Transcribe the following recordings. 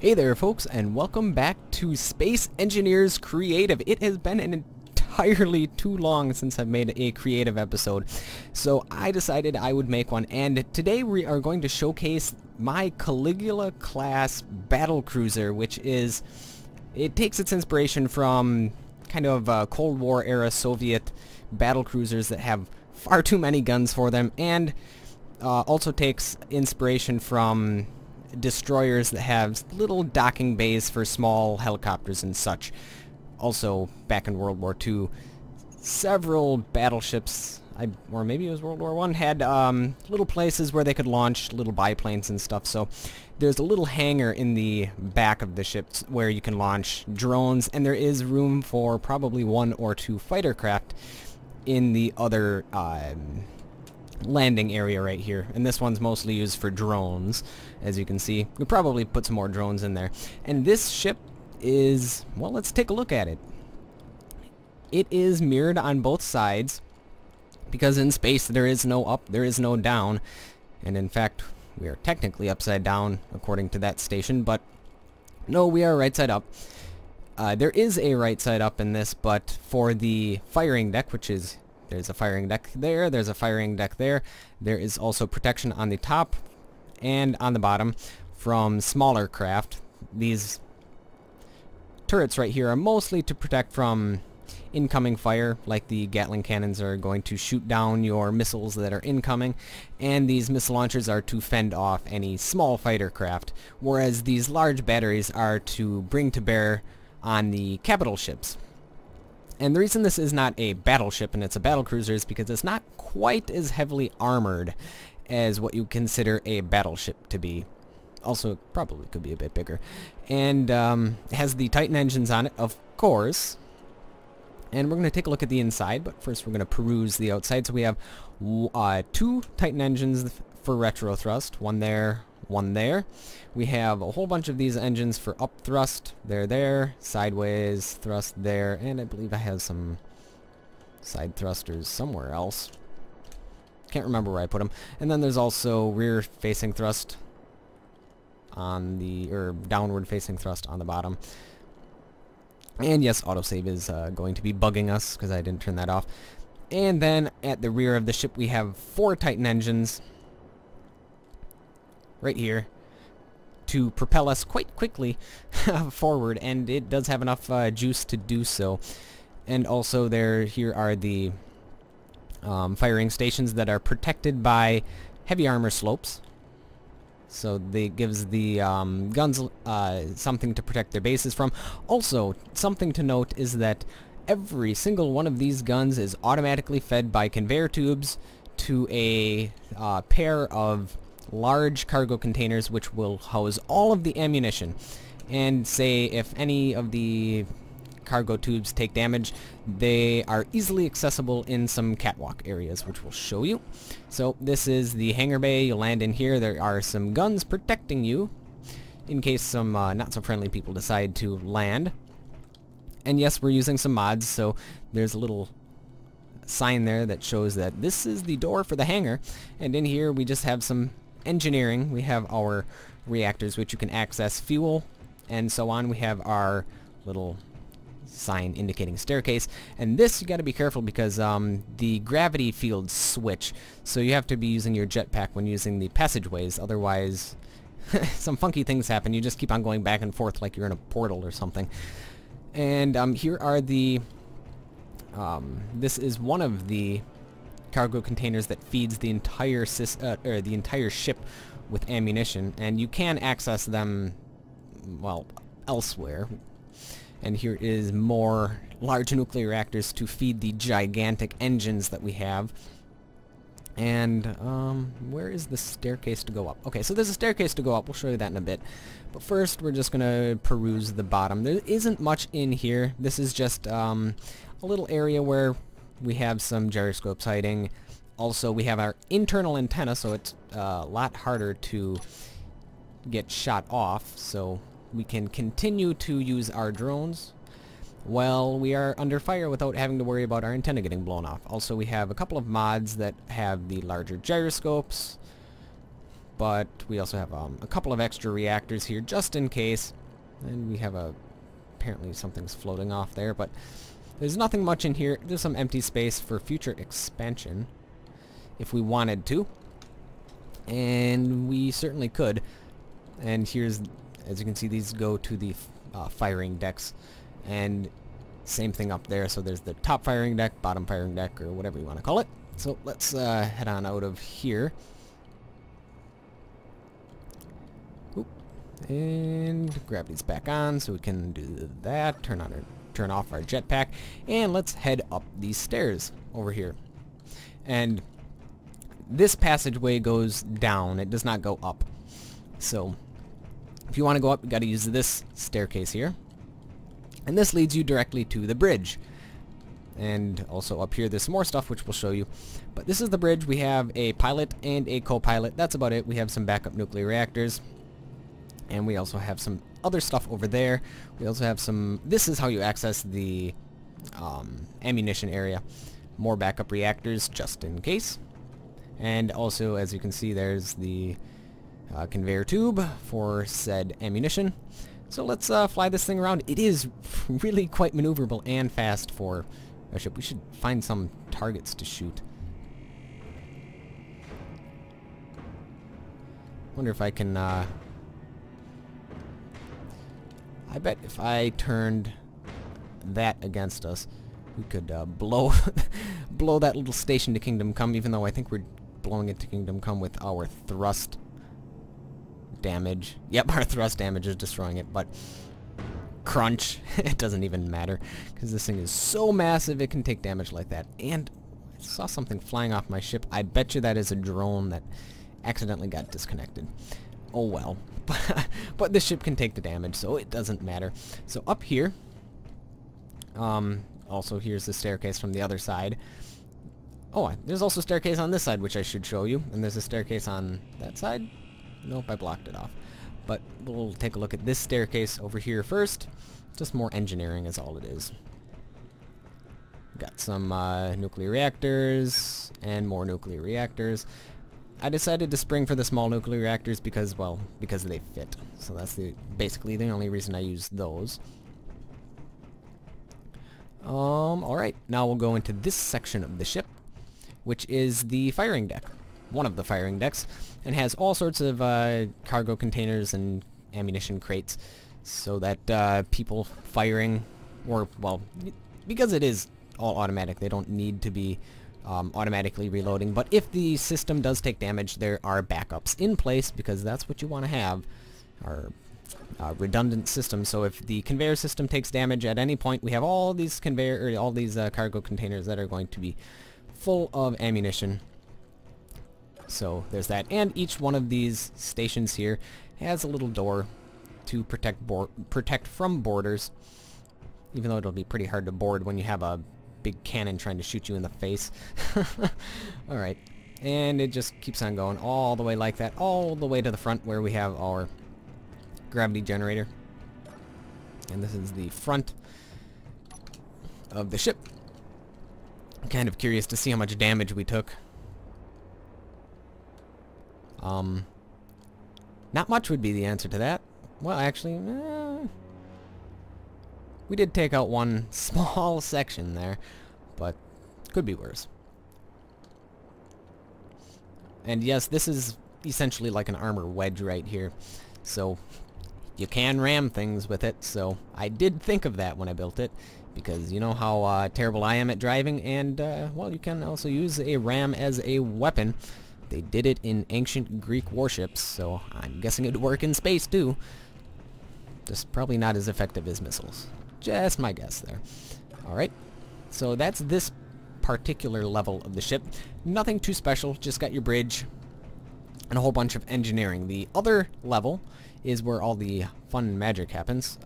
Hey there folks, and welcome back to Space Engineers Creative. It has been an entirely too long since I've made a creative episode, so I decided I would make one, and today we are going to showcase my Caligula class battle cruiser, which is, it takes its inspiration from kind of Cold War era Soviet battle cruisers that have far too many guns for them, and also takes inspiration from destroyers that have little docking bays for small helicopters and such. Also, back in World War II, several battleships, or maybe it was World War I, had little places where they could launch little biplanes and stuff. So there's a little hangar in the back of the ships where you can launch drones, and there is room for probably 1 or 2 fighter craft in the other landing area right here, and this one's mostly used for drones, as you can see. We'll probably put some more drones in there. And this ship is, well, let's take a look at it. It is mirrored on both sides, because in space there is no up, there is no down, and in fact we are technically upside down according to that station, but no, we are right side up. There is a right side up in this, but for the firing deck, which is, there's a firing deck there, there's a firing deck there. There is also protection on the top and on the bottom from smaller craft. These turrets right here are mostly to protect from incoming fire, like the Gatling cannons are going to shoot down your missiles that are incoming, and these missile launchers are to fend off any small fighter craft, whereas these large batteries are to bring to bear on the capital ships. And the reason this is not a battleship and it's a battle cruiser is because it's not quite as heavily armored as what you consider a battleship to be. Also, it probably could be a bit bigger. And it has the Titan engines on it, of course. And we're going to take a look at the inside, but first we're going to peruse the outside. So we have 2 Titan engines for retro thrust, one there, one there. We have a whole bunch of these engines for up thrust. They're there, sideways thrust there, and I believe I have some side thrusters somewhere else. Can't remember where I put them. And then there's also rear facing thrust on the, or downward facing thrust on the bottom. And yes, autosave is going to be bugging us because I didn't turn that off. And then at the rear of the ship we have 4 Titan engines right here to propel us quite quickly forward, and it does have enough juice to do so. And also here are the firing stations that are protected by heavy armor slopes, so they gives the guns something to protect their bases from. Also, something to note is that every single one of these guns is automatically fed by conveyor tubes to a pair of large cargo containers which will house all of the ammunition. And say if any of the cargo tubes take damage, they are easily accessible in some catwalk areas, which we'll show you. So this is the hangar bay. You land in here. There are some guns protecting you in case some not so friendly people decide to land. And yes, we're using some mods, so there's a little sign there that shows that this is the door for the hangar, and in here we just have some engineering. We have our reactors which you can access fuel and so on. We have our little sign indicating staircase, and this you got to be careful because the gravity fields switch, so you have to be using your jetpack when using the passageways, otherwise some funky things happen. You just keep on going back and forth like you're in a portal or something. And here are the this is one of the cargo containers that feeds the entire the entire ship with ammunition, and you can access them, well, elsewhere. And here is more large nuclear reactors to feed the gigantic engines that we have. And where is the staircase to go up? Okay, so there's a staircase to go up. We'll show you that in a bit. But first, we're just gonna peruse the bottom. There isn't much in here. This is just a little area where we have some gyroscopes hiding. Also, we have our internal antenna, so it's a lot harder to get shot off, so we can continue to use our drones while we are under fire without having to worry about our antenna getting blown off. Also, we have a couple of mods that have the larger gyroscopes, but we also have a couple of extra reactors here just in case. And we have apparently something's floating off there, but there's nothing much in here. There's some empty space for future expansion if we wanted to. And we certainly could. And here's, as you can see, these go to the firing decks. And same thing up there. So there's the top firing deck, bottom firing deck, or whatever you want to call it. So let's head on out of here. Oop. And grab these back on so we can do that. Turn off our jetpack. And let's head up these stairs over here. And this passageway goes down. It does not go up. So if you want to go up, you got to use this staircase here. And this leads you directly to the bridge. And also up here there's some more stuff which we'll show you. But this is the bridge. We have a pilot and a co-pilot. That's about it. We have some backup nuclear reactors. And we also have some other stuff over there. We also have some... This is how you access the ammunition area. More backup reactors just in case. And also, as you can see, there's the conveyor tube for said ammunition. So let's fly this thing around. It is really quite maneuverable and fast for a ship. We should find some targets to shoot. Wonder if I can... I bet if I turned that against us, we could blow blow that little station to Kingdom Come, even though I think we're blowing it to Kingdom Come with our thrust damage. Yep, our thrust damage is destroying it, but crunch, it doesn't even matter, because this thing is so massive it can take damage like that. And I saw something flying off my ship. I bet you that is a drone that accidentally got disconnected. Oh well. But this ship can take the damage, so it doesn't matter. So up here, also here's the staircase from the other side. Oh, there's also a staircase on this side, which I should show you. And there's a staircase on that side. Nope, I blocked it off. But we'll take a look at this staircase over here first. Just more engineering is all it is. Got some nuclear reactors and more nuclear reactors. I decided to spring for the small nuclear reactors because, well, because they fit. So that's basically the only reason I use those. Alright, now we'll go into this section of the ship, which is the firing deck. One of the firing decks, and has all sorts of cargo containers and ammunition crates, so that people firing, or, well, because it is all automatic, they don't need to be automatically reloading. But if the system does take damage, there are backups in place, because that's what you want to have, are redundant systems. So if the conveyor system takes damage at any point, we have all these cargo containers that are going to be full of ammunition. So there's that, and each one of these stations here has a little door to protect from boarders, even though it'll be pretty hard to board when you have a big cannon trying to shoot you in the face. Alright, and it just keeps on going all the way like that, all the way to the front where we have our gravity generator. And this is the front of the ship. I'm kind of curious to see how much damage we took. Not much would be the answer to that. Well, actually, we did take out one small section there, but could be worse. And yes, this is essentially like an armor wedge right here, so you can ram things with it. So I did think of that when I built it, because you know how terrible I am at driving, and well, you can also use a ram as a weapon. They did it in ancient Greek warships, so I'm guessing it would work in space too. Just probably not as effective as missiles. Just my guess there. Alright, so that's this particular level of the ship. Nothing too special, just got your bridge and a whole bunch of engineering. The other level is where all the fun magic happens.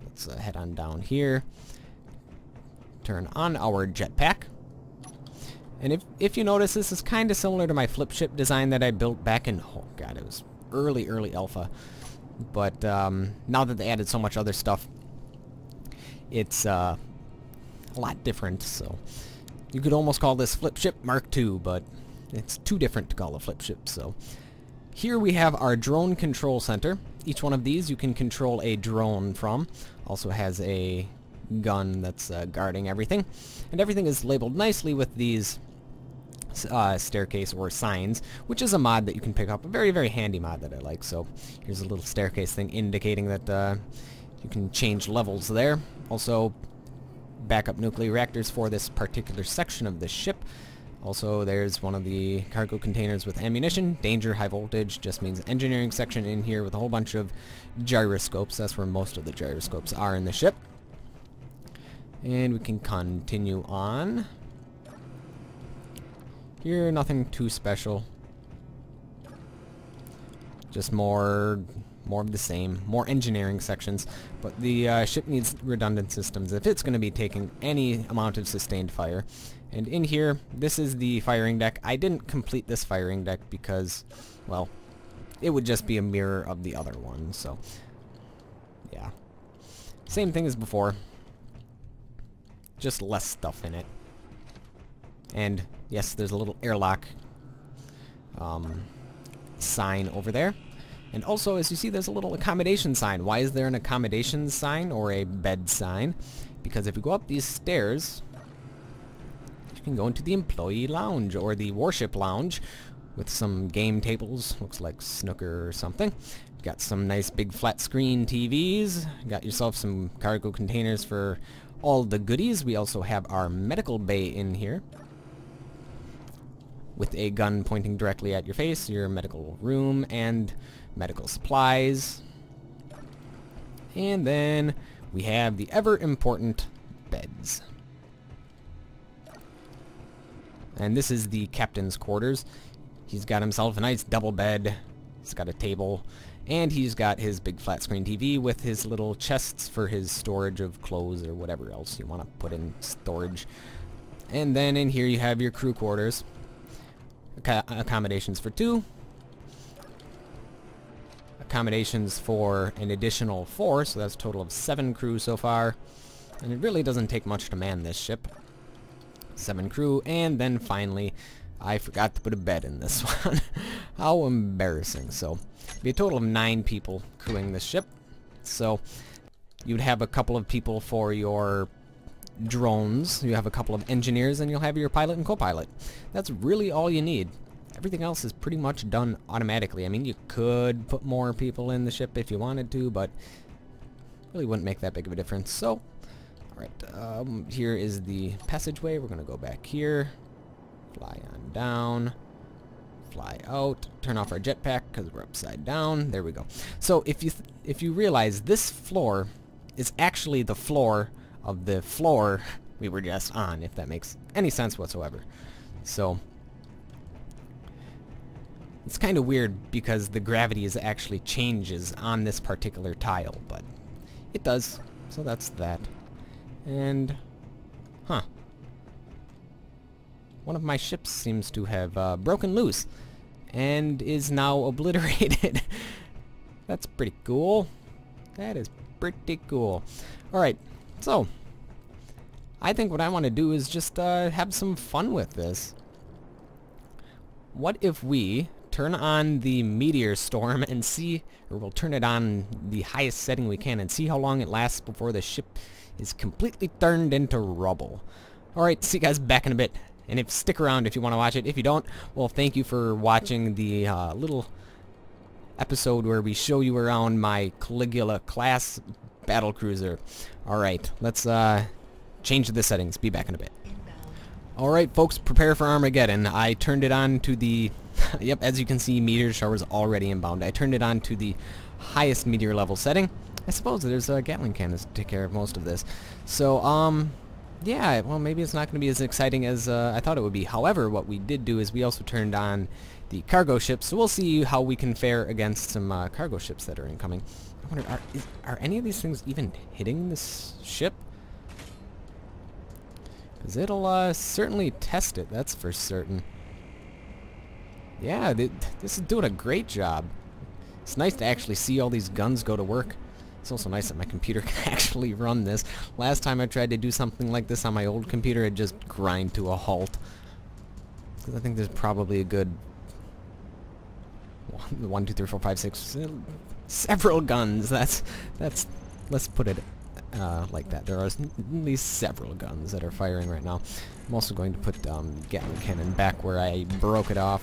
Let's head on down here. Turn on our jetpack. And if you notice, this is kind of similar to my flip ship design that I built back in, oh god, it was early alpha. But now that they added so much other stuff, it's a lot different. So you could almost call this flip ship Mark II, but it's too different to call a flip ship. So Here we have our drone control center. Each one of these you can control a drone from. Also has a gun that's guarding everything. And everything is labeled nicely with these staircase or signs, which is a mod that you can pick up. A very, very handy mod that I like. So here's a little staircase thing indicating that you can change levels there. Also, backup nuclear reactors for this particular section of the ship. Also, there's one of the cargo containers with ammunition. Danger, high voltage, just means engineering section in here with a whole bunch of gyroscopes. That's where most of the gyroscopes are in the ship. And we can continue on. Here, nothing too special. Just more of the same. More engineering sections. But the ship needs redundant systems if it's going to be taking any amount of sustained fire. And in here, this is the firing deck. I didn't complete this firing deck because, well, it would just be a mirror of the other one. So, yeah. Same thing as before. Just less stuff in it. And, yes, there's a little airlock sign over there. And also, as you see, there's a little accommodation sign. Why is there an accommodation sign or a bed sign? Because if you go up these stairs, you can go into the employee lounge or the warship lounge with some game tables. Looks like snooker or something. Got some nice big flat screen TVs. Got yourself some cargo containers for all the goodies. We also have our medical bay in here with a gun pointing directly at your face, your medical room, and medical supplies. And then we have the ever-important beds. And this is the captain's quarters. He's got himself a nice double bed. He's got a table. And he's got his big flat screen TV with his little chests for his storage of clothes or whatever else you want to put in storage. And then in here you have your crew quarters. Accommodations for 2. Accommodations for an additional 4, so that's a total of 7 crew so far. And it really doesn't take much to man this ship. 7 crew, and then finally, I forgot to put a bed in this one. How embarrassing. So, be a total of 9 people crewing this ship. So, you'd have a couple of people for your drones, you have a couple of engineers, and you'll have your pilot and co-pilot. That's really all you need. Everything else is pretty much done automatically. I mean, you could put more people in the ship if you wanted to, but really wouldn't make that big of a difference. So, alright, here is the passageway. We're going to go back here, fly on down, fly out, turn off our jetpack because we're upside down. There we go. So, if you realize this floor is actually the floor of the floor we were just on, if that makes any sense whatsoever. So, it's kind of weird because the gravity is actually changes on this particular tile, but it does. So that's that. And, one of my ships seems to have broken loose and is now obliterated. That's pretty cool. That is pretty cool. Alright, so I think what I want to do is just have some fun with this. What if we turn on the meteor storm and see, or we'll turn it on the highest setting we can and see how long it lasts before the ship is completely turned into rubble. Alright, see you guys back in a bit. And stick around if you want to watch it. If you don't, well, thank you for watching the little episode where we show you around my Caligula class battlecruiser. Alright, let's change the settings. Be back in a bit. Alright, folks, prepare for Armageddon. I turned it on to the... Yep, as you can see, meteor shower's already inbound. I turned it on to the highest meteor level setting. I suppose there's Gatling cannons to take care of most of this. So, yeah, well, maybe it's not going to be as exciting as I thought it would be. However, what we did do is we also turned on the cargo ships, so we'll see how we can fare against some cargo ships that are incoming. I wonder, are any of these things even hitting this ship? Because it'll certainly test it, that's for certain. Yeah, this is doing a great job. It's nice to actually see all these guns go to work. It's also nice that my computer can actually run this. Last time I tried to do something like this on my old computer, it just grind to a halt. Because I think there's probably a good 1, 2, 3, 4, 5, 6, several guns. That's let's put it like that. There are at least several guns that are firing right now. I'm also going to put Gatling cannon back where I broke it off.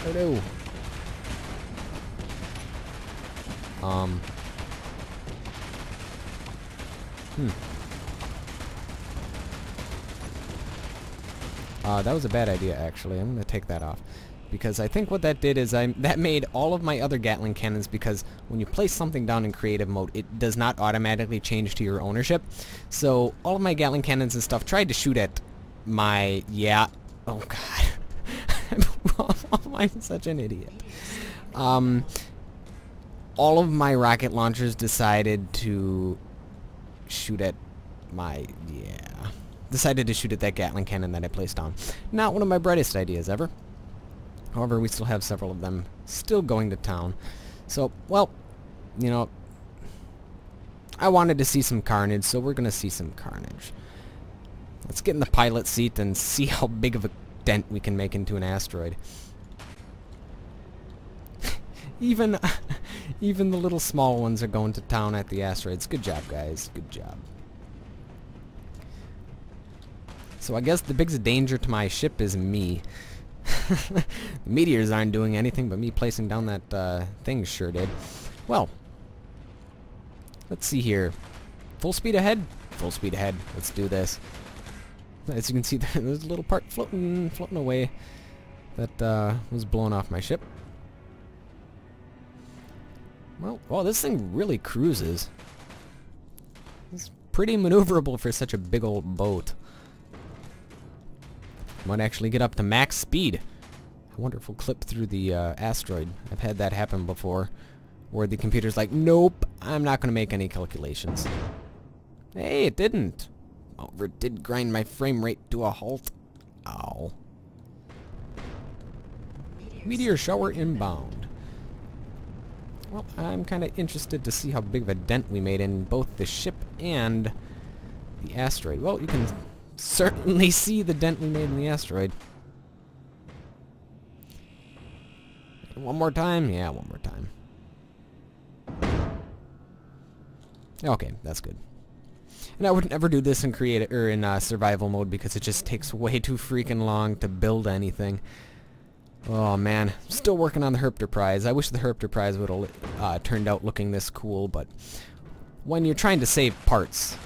Oh no. That was a bad idea, actually. I'm going to take that off. Because I think what that did is that made all of my other Gatling cannons, because when you place something down in creative mode, it does not automatically change to your ownership. So all of my Gatling cannons and stuff tried to shoot at my... Yeah. Oh, God. I'm such an idiot. All of my rocket launchers decided to shoot at my... Yeah. Decided to shoot at that Gatling cannon that I placed down. Not one of my brightest ideas ever. However, we still have several of them still going to town. So, well, you know, I wanted to see some carnage, so we're going to see some carnage. Let's get in the pilot seat and see how big of a dent we can make into an asteroid. Even the little small ones are going to town at the asteroids. Good job, guys. Good job. So I guess the biggest danger to my ship is me. The meteors aren't doing anything, but me placing down that thing sure did. Well, let's see here. Full speed ahead? Full speed ahead. Let's do this. As you can see, there's a little part floating away that was blowing off my ship. Well, oh, this thing really cruises. It's pretty maneuverable for such a big old boat. Might actually get up to max speed. I wonder if we'll clip through the asteroid. I've had that happen before, where the computer's like, nope, I'm not going to make any calculations. Hey, it didn't. However, it did grind my frame rate to a halt. Ow. Meteor shower inbound. Well, I'm kind of interested to see how big of a dent we made in both the ship and the asteroid. Well, you can certainly see the dent we made in the asteroid. One more time? Yeah, one more time. Okay, that's good. And I would never do this in survival mode because it just takes way too freaking long to build anything. Oh man, still working on the Herpter Prize. I wish the Herpter Prize would have turned out looking this cool, but when you're trying to save parts...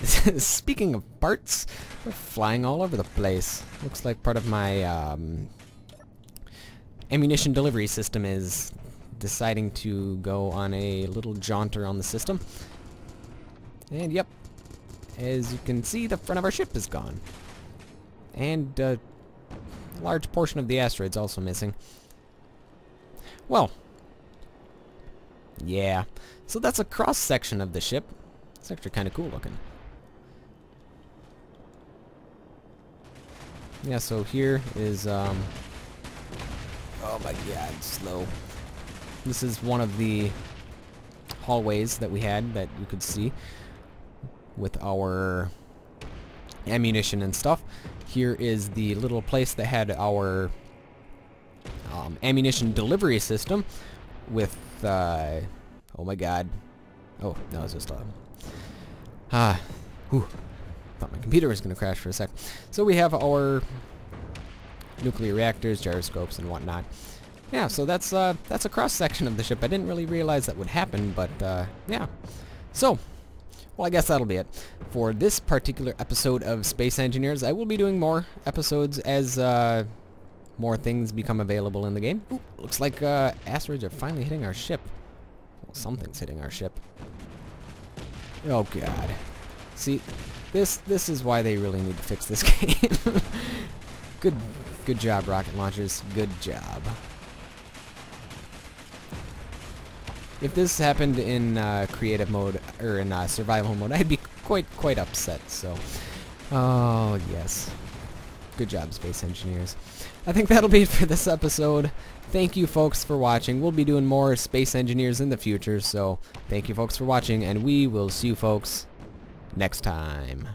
Speaking of parts, they're flying all over the place. Looks like part of my ammunition delivery system is deciding to go on a little jaunter on the system. And yep, as you can see, the front of our ship is gone. And a large portion of the asteroid's also missing. Well, yeah. So that's a cross-section of the ship. It's actually kind of cool looking. Yeah, so here is, oh my god, slow. This is one of the hallways that we had that you could see with our ammunition and stuff. Here is the little place that had our ammunition delivery system with, oh my god. Oh, no, it's just, thought my computer was going to crash for a sec. So we have our nuclear reactors, gyroscopes, and whatnot. Yeah, so that's a cross-section of the ship. I didn't really realize that would happen, but yeah. So, well, I guess that'll be it for this particular episode of Space Engineers. I will be doing more episodes as more things become available in the game. Ooh, looks like asteroids are finally hitting our ship. Well, something's hitting our ship. Oh god. See, this is why they really need to fix this game. Good job, rocket launchers. Good job. If this happened in creative mode or in survival mode, I'd be quite upset. So, oh yes, good job, Space Engineers. I think that'll be it for this episode. Thank you, folks, for watching. We'll be doing more Space Engineers in the future. So, thank you, folks, for watching, and we will see you, folks, next time.